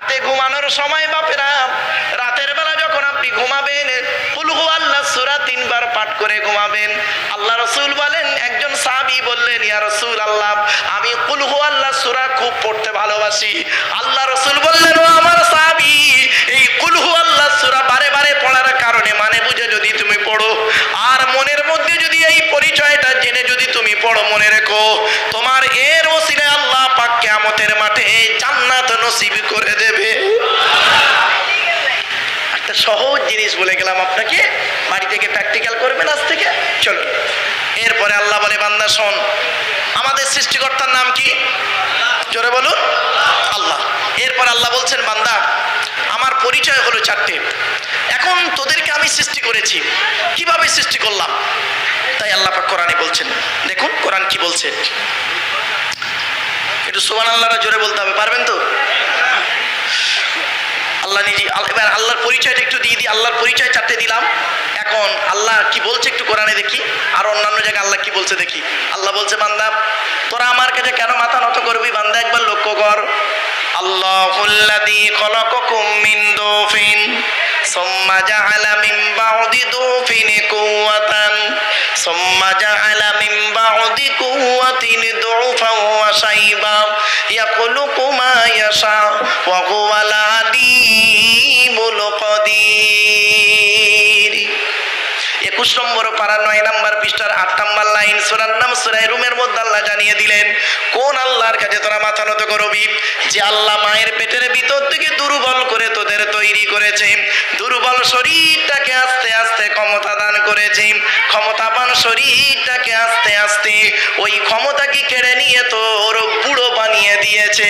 রাতে ঘুমানোর সময় বাপেরা, রাতের বেলা যখন আপনি ঘুমাবেন কুল হুয়াল্লাহ সূরা 3 বার পাঠ করে ঘুমাবেন। আল্লাহ রাসূল বলেন, একজন সাহাবী বললেন, ইয়া রাসূলুল্লাহ, আমি কুল হুয়াল্লাহ সূরা খুব পড়তে ভালোবাসি। আল্লাহ রাসূল বললেন, ও আমার সাহাবী, এই কুল হুয়াল্লাহ সূরা বারে বারে পড়ার কারণে মানে বুঝে যদি তুমি পড়ো, আর মনের মধ্যে যদি এই পরিচয়টা জেনে যদি তুমি পড়ো, মনে রেখো তোমার এর ওসিলায় আল্লাহ পাক কিয়ামতের মাঠে জান্নাত নসিব করে দেবে। একটা সহজ জিনিস বলে গেলাম আপনাকে, বাড়ি থেকে প্র্যাকটিক্যাল করবেন আজ থেকে। চলো, এরপরে আল্লাহ বলে, বান্দা শোন, আমাদের সৃষ্টিকর্তার নাম কি? জোরে বলুন, আল্লাহ। এরপর আল্লাহ বলছেন, বান্দা আমার পরিচয় হলো 4টে। এখন তোদেরকে আমি সৃষ্টি করেছি, কিভাবে সৃষ্টি করলাম? তাই আল্লাহ পাক কোরআনে বলছেন, দেখুন কোরআন কি বলছে। একটু সুবহানাল্লাহটা জোরে বলতে হবে, পারবেন তো? আল্লাহ নিজে, এবার আল্লাহর পরিচয়টা একটু দিয়ে দিই। আল্লাহর পরিচয় 4টে দিলাম, এখন আল্লাহ কি বলছে একটু কোরআনে দেখি, আর অন্যান্য জায়গায় আল্লাহ কি বলছে দেখি। আল্লাহ বলছে, বান্দা তোরা আমার কাছে কেন মাথা নত করবি? বান্দা একবার লক্ষ্য কর। আল্লাহুল্লাযী খলাকাকুম মিন দুফিন সুম্মা জাআলা মিন বা'দি দুফিন কুওয়াতান সুম্মা জাআলা মিন বা'দি কুওয়াতিন দুফান ওয়া শাইবা ইয়াখলুকু মা ইয়াশা ওয়া হুয়াল আলীমুল কাদির। 21 নম্বর পারা 9 নম্বর পৃষ্ঠার 8 নম্বর লাইন, সূরার নাম সূরা রুমের মধ্যে আল্লাহ জানিয়ে দিলেন, কোন আল্লাহর কাছে তোরা মাথা নত করবি? যে আল্লাহ মায়ের পেটের ভিতর থেকে দুর্বল করে তোদের তৈরি করেছে, দুর্বল শরীরটাকে আস্তে আস্তে ক্ষমতা দান করেছে, ক্ষমতাবান শরীরটাকে আস্তে আস্তে ওই ক্ষমতাকে কেড়ে নিয়ে তোর বুড়ো বানিয়ে দিয়েছে।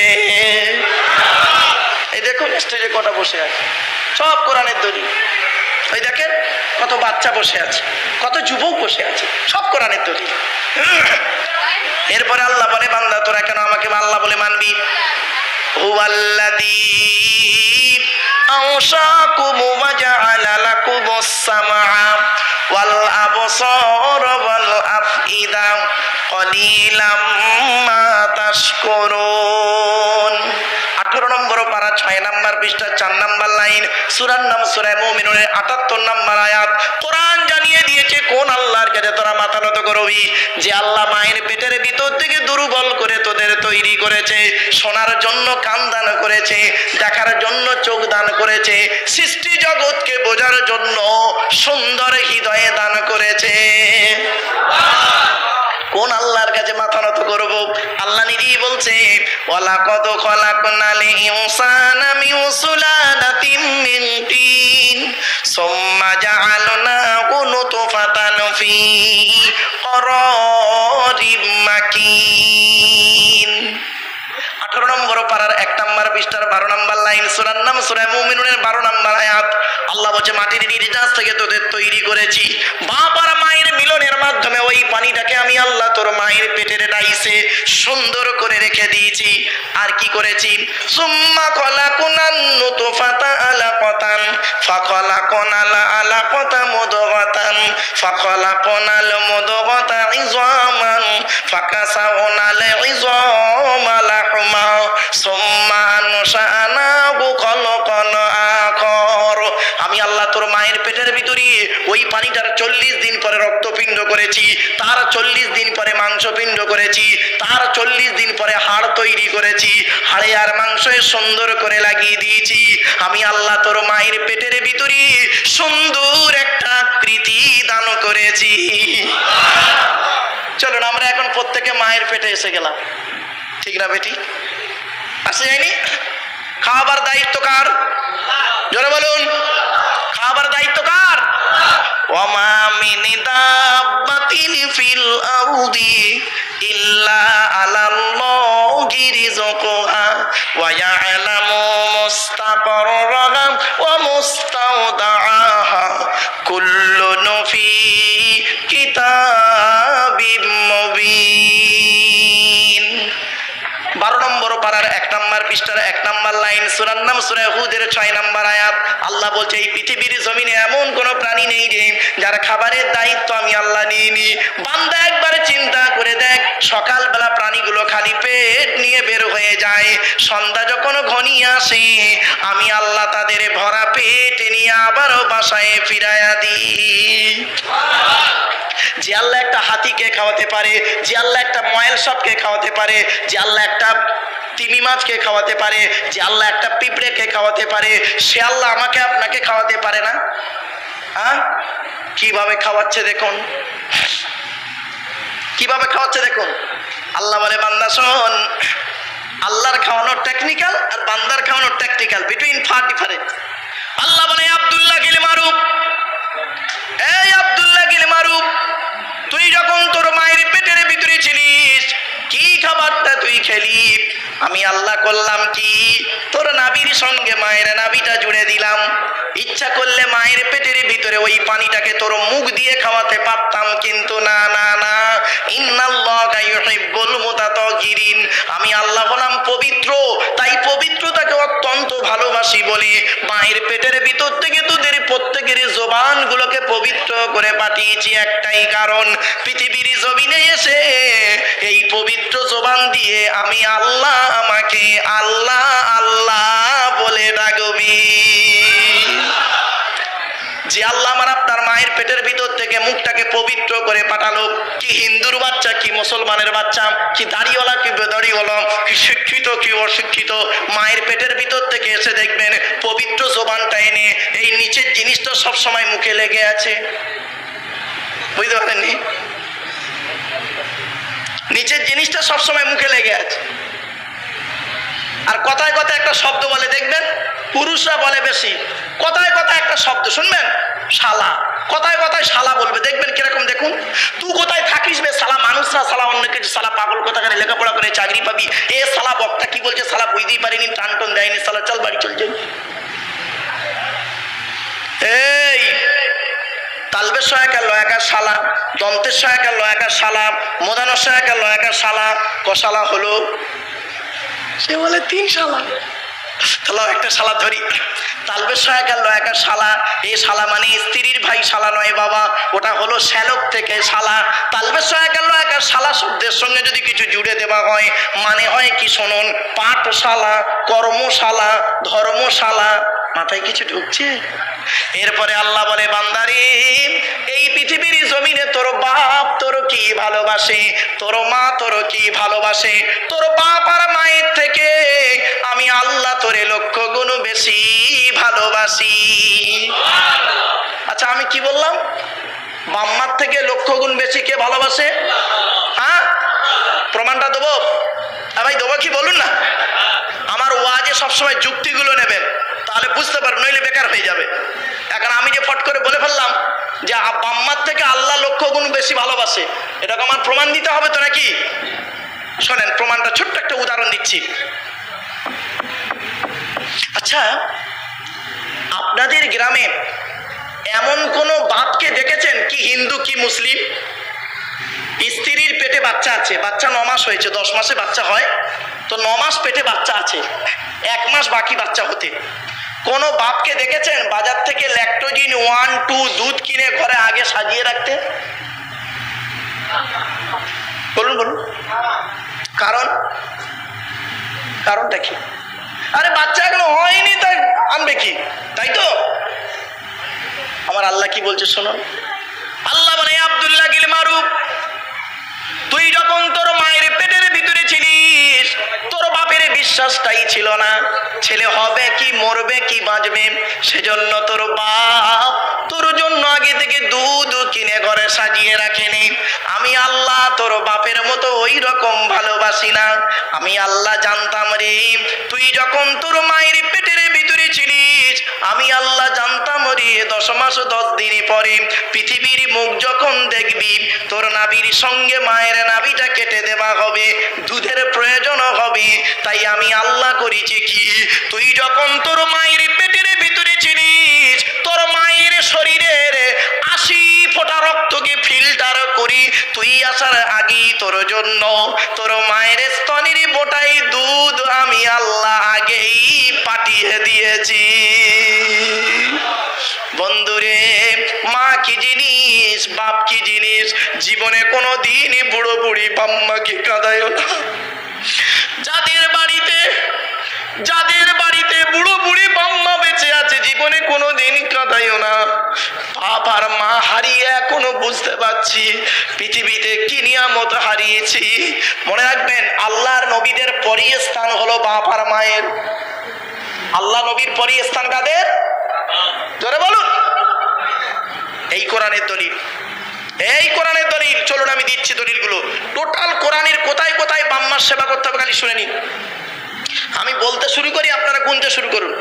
এই দেখুন স্টেজে কটা বসে আছে, সব কোরআনের দলিল। ওই দেখেন কত বাচ্চা বসে আছে, কত যুবক বসে আছে, সব কোরআনের দলিল। এরপরে আল্লাহ বলে, বান্দা তোরা কেন আমাকে আল্লাহ বলে মানবি? হুয়াল্লাযী আনশাকুম ওয়া জাআলা লাকুমুস সামআ ওয়াল আবসারা ওয়াল আফইদা ক্বালিলাম মা তাশকুরুন। 18 নম্বর পারা 6 নম্বর পৃষ্ঠা 4 নম্বর লাইন, সূরার নাম সূরা মুমিনুনের 78 নম্বর আয়াত। কোরআন জানিয়ে দিয়েছে কোন আল্লাহর কাছে তোরা মাথা নত করবি? যে আল্লাহ মায়ের পেটের ভিতর থেকে দুর্বল করে তোদের তৈরি করেছে, শোনার জন্য কান দান করেছে, দেখার জন্য চোখ দান করেছে, সৃষ্টি জগৎকে বোঝার জন্য সুন্দর হৃদয়ে দান করেছে। কোন আল্লাহর কাছে মাথা নত করব? আল্লাহ নিজেই বলছে, ওয়ালাকাদ খলাকনাল ইনসানা মিন সুলালাতিন মিন তিন সুম্মা জাআলনাহু নুতফাতান ফি ক্বারারিম মাকিন। 18 নম্বর পারার 1 নম্বর পৃষ্ঠার 12 নম্বর লাইন, সূরার নাম সূরা মুমিনুনের 12 নম্বর আয়াত। আল্লাহ বলছে, মাটির নির্যাস থেকে তোদের তৈরি করেছি, বাপ আর মায়ের মিলনের মাধ্যমে ওই পানিটাকে আমি আল্লাহ তোর মায়ের পেটের ডাইসে সুন্দর করে রেখে দিয়েছি। আর কি করেছি? সুম্মা খলাকুনান নুতফাতা আলাকাতান ফাখলাকনাল আলাকাতা মুদগাতান ফাখলাকনাল মুদগাতা ইযামান ফাকাসাউনাল ইযামা লাহমা সুম্মা আনশানাহু খলকান আখর। আমি আল্লাহ তোর মায়ের পেটের ভিতরে ওই পানিটার 40 দিন পরে রক্তপিণ্ড করেছি, তার 40 দিন পরে মাংসপিণ্ড করেছি, তার 40 দিন পরে হাড় তৈরি করেছি, হাড়ে আর মাংসে সুন্দর করে লাগিয়ে দিয়েছি। আমি আল্লাহ তোর মায়ের পেটের ভিতরে সুন্দর একটা আকৃতি দান করেছি। চলুন আমরা এখন প্রত্যেকে মায়ের পেটে এসে গেলাম, ঠিক না বেটি? আসে যায়নি? খাবার দায়িত্ব কার? জোরে বলুন, খাবার দায়িত্ব কার? ওয়ামা মিন দাব্বাতিন ফিল আরদি ইল্লা আলাল্লাহি রিজকুহা ওয়া ইয়ালামু মুস্তাকরাহা ওয়া মুস্তাওদাআহা কুল্লুন ফি কিতাবিম মুবিন। 12 নম্বর পারার 1 নম্বর পৃষ্ঠার 1 নম্বর লাইন, সূরার নাম সূরা হুদের 6 নম্বর আয়াত। আল্লাহ বলছে এই পৃথিবীর জমিনে এমন কোন প্রাণী নেই রে যার খাবারের দায়িত্ব আমি আল্লাহ নিইনি। বান্দা একবার চিন্তা করে দেখ, সকালবেলা প্রাণীগুলো খালি পেট নিয়ে বের হয়ে যায়, সন্ধ্যা যখন ঘনিয়ে আসে আমি আল্লাহ তাদের ভরা পেট নিয়ে আবারও বাসায় ফিরাইয়া দিই। যে আল্লাহ একটা হাতিকে খাওয়াতে পারে, যে আল্লাহ একটা ময়েল সাপকে খাওয়াতে পারে, যে আল্লাহ একটা তিমি মাছকে খাওয়াতে পারে, যে আল্লাহ একটা পিঁপড়েকে খাওয়াতে পারে, সে আল্লাহ আমাকে আপনাকে খাওয়াতে পারে না? হ্যাঁ, কিভাবে খাওয়াচ্ছে দেখুন, কিভাবে খাওয়াচ্ছে দেখুন। আল্লাহ বলে বান্দা শোন, আল্লাহর খাওয়ানো টেকনিক্যাল আর বান্দার খাওয়ানো টেকনিক্যাল, বিটুইন ফার ডিফারেন্ট। আল্লাহ বলে আব্দুল্লাহ গিল মারুফ, এই আব্দুল্লাহ গিল মারুফ, তুই যখন তোর মায়ের পেটের ভিতরে ছিলিস কি খাবারটা তুই খেলি? আমি আল্লাহ করলাম কি, তোর নাভির সঙ্গে মায়ের নাভিটা জুড়ে দিলাম। ইচ্ছা করলে মায়ের পেটের ভিতরে ওই পানিটাকে তোর মুখ দিয়ে খাওয়াতে পারতাম, কিন্তু না না না, ইন্নাল্লাহা ইউহিব্বুল মুতাতাহহিরিন, আমি আল্লাহ হলাম পবিত্র, তাই পবিত্রতাকে অত্যন্ত ভালোবাসি বলে মায়ের পেটের ভিতর থেকে তোদের প্রত্যেকের জবানগুলোকে পবিত্র করে পাঠিয়েছি একটাই কারণ, পৃথিবীর জমিনে এসে এই পবিত্র জবান দিয়ে আমি আল্লাহ আমাকে আল্লাহ আল্লাহ বলে ডাকবি। যে আল্লাহ আমার আপনার মায়ের পেটের ভিতর থেকে মুখটাকে পবিত্র করে পাঠালো, কি হিন্দুর বাচ্চা কি মুসলমানের বাচ্চা, কি দাড়িওয়ালা কি বেদাড়িওয়ালা, কি শিক্ষিত কি অশিক্ষিত, মায়ের পেটের ভিতর থেকে এসে দেখবেন পবিত্র জবানটা এনে এই নিচের জিনিসটা সবসময় মুখে লেগে আছে। বুঝতে পারেননি? নিচের জিনিসটা সবসময় মুখে লেগে আছে। আর কথায় কথায় একটা শব্দ বলে দেখবেন, পুরুষরা বলে বেশি, কথায় কথায় একটা শব্দ শুনবেন, শালা, কথায় কথায় শালা বলবে, দেখবেন কিরকম দেখুন। তুই কোথায় থাকিস বে শালা, মানুষরা শালা, অন্য কিছু শালা, পাগল কোথাকারে লেখাপড়া করে চাকরি পাবি, এ শালা বক্তা কি বলছে শালা বুঝতেই পারিনি, টান টন দেয়নি শালা, চল বাড়ি চল যাই। এই তালবের সহায়কার লয়াকার শালা, দন্তের সহায়কার লয়াকার শালা, মোদানোর সহায়কার লয়াকার শালা, কশালা হলো? সে বলে 3 শালা। তাহলে একটা শালা ধরি, তালবের সহায়কার লয়াকার শালা, এই শালা মানে স্ত্রীর ভাই শালা নয় বাবা, ওটা হলো শ্যালক থেকে শালা। তালবের সহায়কার লয়াকার শালা শব্দের সঙ্গে যদি কিছু জুড়ে দেওয়া হয় মানে হয় কি শুনুন, পাঠশালা, কর্মশালা, ধর্মশালা। মাথায় কিছু ঢুকছে? এরপরে আল্লাহ বলে বান্দারে, এই পৃথিবীর জমিনে তোর বাপ তোর কি ভালোবাসে, তোর মা তোর কি ভালোবাসে, তোর বাপ আর মায়ের থেকে আমি আল্লাহ তোরে 1,00,000 গুণ বেশি ভালোবাসি। আচ্ছা আমি কি বললাম? বাম্মার থেকে 1,00,000 গুণ বেশি কে ভালোবাসে? হ্যাঁ, প্রমাণটা দেবো? ভাই দেবো কি বলুন না? আমার ওয়াজে সবসময় যুক্তিগুলো নেবেন, তাহলে বুঝতে পারবেন, নইলে বেকার হয়ে যাবে। এখন আমি যে ফট করে বলে ফেললাম যে বাম্মার থেকে আল্লাহ 1,00,000 গুণ বেশি ভালোবাসে, এটাকে আমার প্রমাণ দিতে হবে তো নাকি? শোনেন প্রমাণটা, ছোট্ট একটা উদাহরণ দিচ্ছি। আচ্ছা আপনাদের গ্রামে এমন কোন বাপকে দেখেছেন কি হিন্দু কি মুসলিম, স্ত্রীর পেটে বাচ্চা আছে, বাচ্চা 9 মাস হয়েছে, 10 মাসে বাচ্চা হয় তো 9 মাস পেটে বাচ্চা আছে, 1 মাস বাকি বাচ্চা হতে, কোন বাপকে দেখেছেন বাজার থেকে ল্যাকটোজিন 1, 2 দুধ কিনে ঘরে আগে সাজিয়ে রাখতে? বলুন বলুন, কারণটা কি? আরে বাচ্চা এখনো হয়নি তাই আনবে কি, তাই তো? আমার আল্লাহ কি বলছে শুনুন, আল্লাহ বলে আব্দুল্লাহ গিল মারুফ, তুই যখন তোর মায়ের পেটের ভিতরে ছিলিস তোর বাপের বিশ্বাসটাই ছিল না ছেলে হবে কি মরবে কি বাঁচবে, সেজন্য তোর বাপ তোর জন্য আগে থেকে দুধ কিনে ঘরে সাজিয়ে রাখেনি। আমি আল্লাহ তোর বাপের মতো ওই রকম ভালোবাসি না। আমি আল্লাহ জানতাম রে, তুই যখন তোর মায়ের পেটের ভিতরে ছিলিস আমি আল্লাহ জানতাম রে 10 মাস 10 দিন পরে পৃথিবীর মুখ যখন দেখবি তোর নাভির সঙ্গে মায়ের নাভিটা কেটে দেওয়া হবে, দুধের প্রয়োজন হবে। তাই আমি আল্লাহ করেছি কি, তুই যখন তোর মায়ের পেটের ভিতরে ছিলিস তোর মায়ের শরীরের 80 ফোঁটা রক্তকে ফিল্টার করি তুই আসার আগেই তোর জন্য তোর মায়ের স্তনের বোটাই দুধ আমি আল্লাহ আগেই পাঠিয়ে দিয়েছি। বন্ধুরে, মা কি জিনিস, বাপ কি জিনিস, জীবনে কোনো দিনই বুড়ো বুড়ি বাম্মাকে কাঁদায় না। যাদের বাড়িতে বুড়ো বুড়ি বাম্মা বেঁচে আছে, জীবনে কোনো দিন কাঁদায় না। বাপ আর মা হারিয়ে এখনো বুঝতে পারছি পৃথিবীতে কি নিয়ামত হারিয়েছি। মনে রাখবেন, আল্লাহর নবীদের পরই স্থান হলো বাপ আর মায়ের। আল্লাহ নবীর পরই স্থান কাদের? জোরে বলুন। এই কোরআনের দলিল, এই কোরআনের দলিল। চলুন আমি দিচ্ছি দলিলগুলো। টোটাল কোরআনের কোথায় কোথায় বাম্মার সেবা করতে হবে খালি শুনে নিন। আমি বলতে শুরু করি, আপনারা গুনতে শুরু করুন।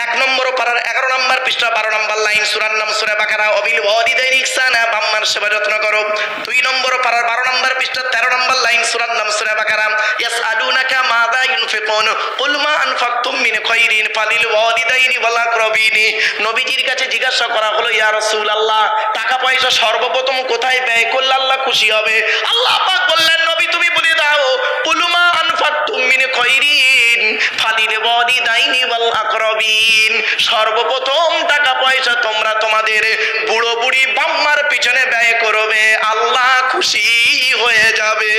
1 নম্বর পারার 11 নম্বর পৃষ্ঠা 12 নম্বর লাইন, সূরার নাম সূরা বাকারা, অবিল ওয়ালিদাইনি ইহসানা, বাম্মার সেবা যত্ন করো। 2 নম্বর পারার 12 নম্বর পৃষ্ঠা 13 নম্বর লাইন, সূরার নাম সূরা বাকারা, ইয়াসআলুনাকা মাযা ইউনফিকুন কুল মা আনফাকতুম মিন খায়রিন ফালিল ওয়ালিদাইনি ওয়াল আকরাবিনি। নবীজির কাছে জিজ্ঞাসা করা হলো, ইয়া রাসূলুল্লাহ, টাকা পয়সা সর্বপ্রথম কোথায় ব্যয় করলে আল্লাহ খুশি হবে? আল্লাহ পাক বললেন, নবী তুমি বলে দাও, কুল মা আনফাকতুম মিন খায়রিন ফালিল ওয়ালিদাইনি ওয়াল আকরাবিন। সর্বপ্রথম টাকা পয়সা তোমরা তোমাদের বুড়ো বুড়ি বাম্মার পিছনে ব্যয় করবে, আল্লাহ খুশি হয়ে যাবে।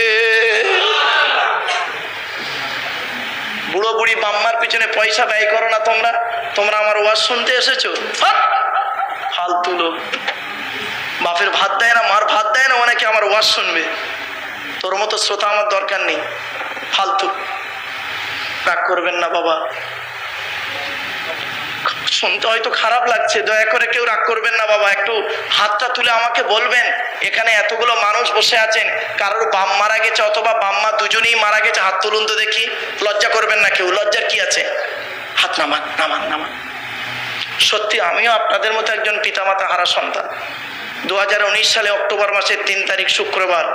বুড়ো বুড়ি বাম্মার পিছনে পয়সা ব্যয় করো না তোমরা। তোমরা আমার ওয়াজ শুনতে এসেছো? ফালতু লোক। বাপের ভাত দেয় না, মার ভাত দেয় না, অনেকে আমার ওয়াজ শুনবে। তোর মতো শ্রোতা আমার দরকার নেই, ফালতু। রাগ করবেন না বাবা, শুনতে হয়তো খারাপ লাগছে, দয়া করে কেউ রাগ করবেন না বাবা। একটু হাতটা তুলে আমাকে বলবেন, এখানে এতগুলো মানুষ বসে আছেন, কারোর বাপ মারা গেছে অথবা বাম্মা দুজনেই মারা গেছে, হাত তুলুন তো দেখি। লজ্জা করবেন না কেউ, লজ্জার কি আছে? হাত নামান নামান নামান। সত্যি আমিও আপনাদের মতো একজন পিতামাতা হারা সন্তান। 2019 সালে অক্টোবর মাসের 3 তারিখ শুক্রবার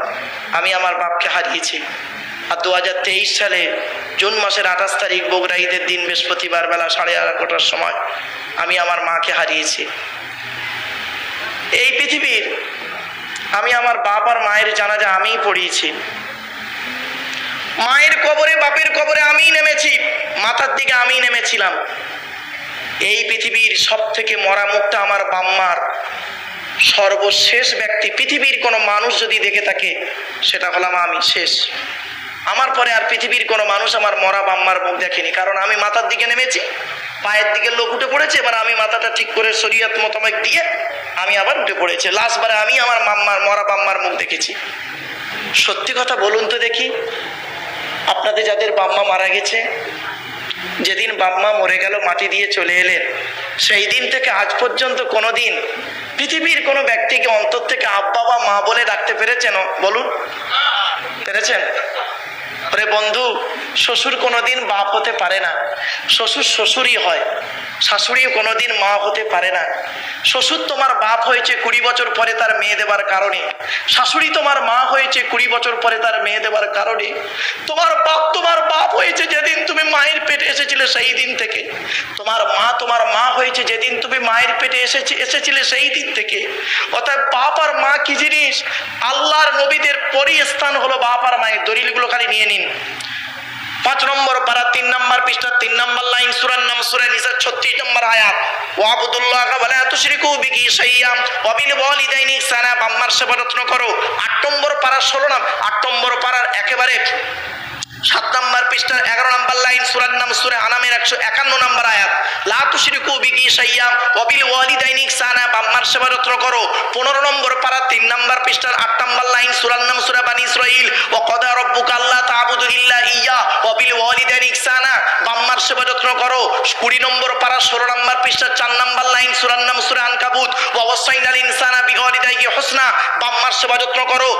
আমি আমার বাপকে হারিয়েছি। আর 2023 সালে জুন মাসের 28 তারিখ বগুড়া ঈদের দিন বৃহস্পতিবার বেলা 11:30টার সময় আমি আমার মাকে হারিয়েছি। এই পৃথিবীর আমি আমার বাপ আর মায়ের জানাজা আমিই পড়িয়েছি। মায়ের কবরে বাপের কবরে আমিই নেমেছি, মাথার দিকে আমিই নেমেছিলাম। এই পৃথিবীর সব থেকে মরা মুখটা আমার বাম্মার। সর্বশেষ ব্যক্তি পৃথিবীর কোনো মানুষ যদি দেখে থাকে সেটা হলাম আমি, শেষ। আমার পরে আর পৃথিবীর কোনো মানুষ আমার মরা বাম্মার মুখ দেখেনি, কারণ আমি মাথার দিকে নেমেছি, পায়ের দিকে লোক উঠে পড়েছে, এবার আমি মাথাটা ঠিক করে শরীয়ত মোতাবেক দিয়ে আমি আবার উঠে পড়েছি। লাস্টবারে আমি আমার মরা বাম্মার মুখ দেখেছি। সত্যি কথা বলুন তো দেখি, আপনাদের যাদের বাম্মা মারা গেছে, যেদিন বাম্মা মরে গেল, মাটি দিয়ে চলে এলেন, সেই দিন থেকে আজ পর্যন্ত কোনো দিন পৃথিবীর কোনো ব্যক্তিকে অন্তর থেকে আব্বা বা মা বলে ডাকতে পেরেছেন? বলুন, পেরেছেন? আরে বন্ধু, শ্বশুর কোনোদিন বাপ হতে পারে না, শ্বশুর শ্বশুরই হয়। শাশুড়ি কোনোদিন মা হতে পারে না। শ্বশুর তোমার বাপ হয়েছে 20 বছর পরে তার মেয়ে দেবার কারণে, শাশুড়ি তোমার মা হয়েছে 20 বছর পরে তার মেয়ে দেবার কারণে। তোমার বাপ হয়েছে যেদিন তুমি মায়ের পেটে এসেছিলে সেই দিন থেকে, তোমার মা হয়েছে যেদিন তুমি মায়ের পেটে এসেছিলে সেই দিন থেকে। অর্থাৎ বাপ আর মা কি জিনিস? আল্লাহর নবীদের পরই স্থান হলো বাপ আর মায়ের। দলিলগুলো খালি নিয়ে নিন। 5 নম্বর পারা 3 নম্বর পৃষ্ঠা 3 নম্বর লাইন, সূরার নাম সূরা নিসা 36 নম্বর আয়াত, ওয়াবুদুল্লাহা ওয়া লা তুশরিকু বিহি শাইয়্যান ওয়া বিল ওয়ালিদাইনি ইহসানা, বাম্মার সেবা যত্ন করো। 8 নম্বর পারা 8 নম্বর পারার একেবারে 7 নম্বর পৃষ্ঠার 11 নম্বর লাইন, সূরার নাম সূরা আনামের 151 নম্বর আয়াত, লা তুশরিকু বিহি শাইয়্যান ওয়া বিল ওয়ালিদাইনি ইহসানা, বাম্মার সেবা যত্ন করো। 15 নম্বর পারা 3 নম্বর পৃষ্ঠার 8 নম্বর লাইন, সূরার নাম সূরা বানী ইসরাঈল, ওয়া ক্বাদা রাব্বুকা আল্লা তা'বুদু ইল্লা ইয়্যা ওয়া বিল ওয়ালিদাইনি ইহসানা, বাম্মার সেবা যত্ন করো। 20 নম্বর পারা 16 নম্বর পৃষ্ঠার 4 নম্বর লাইন, সূরার নাম সূরা আনকাবুত, ওয়া ওয়াসাইনাল ইনসানা বিওয়ালিদাইহি হুসনা, বাম্মার সেবা যত্ন করো।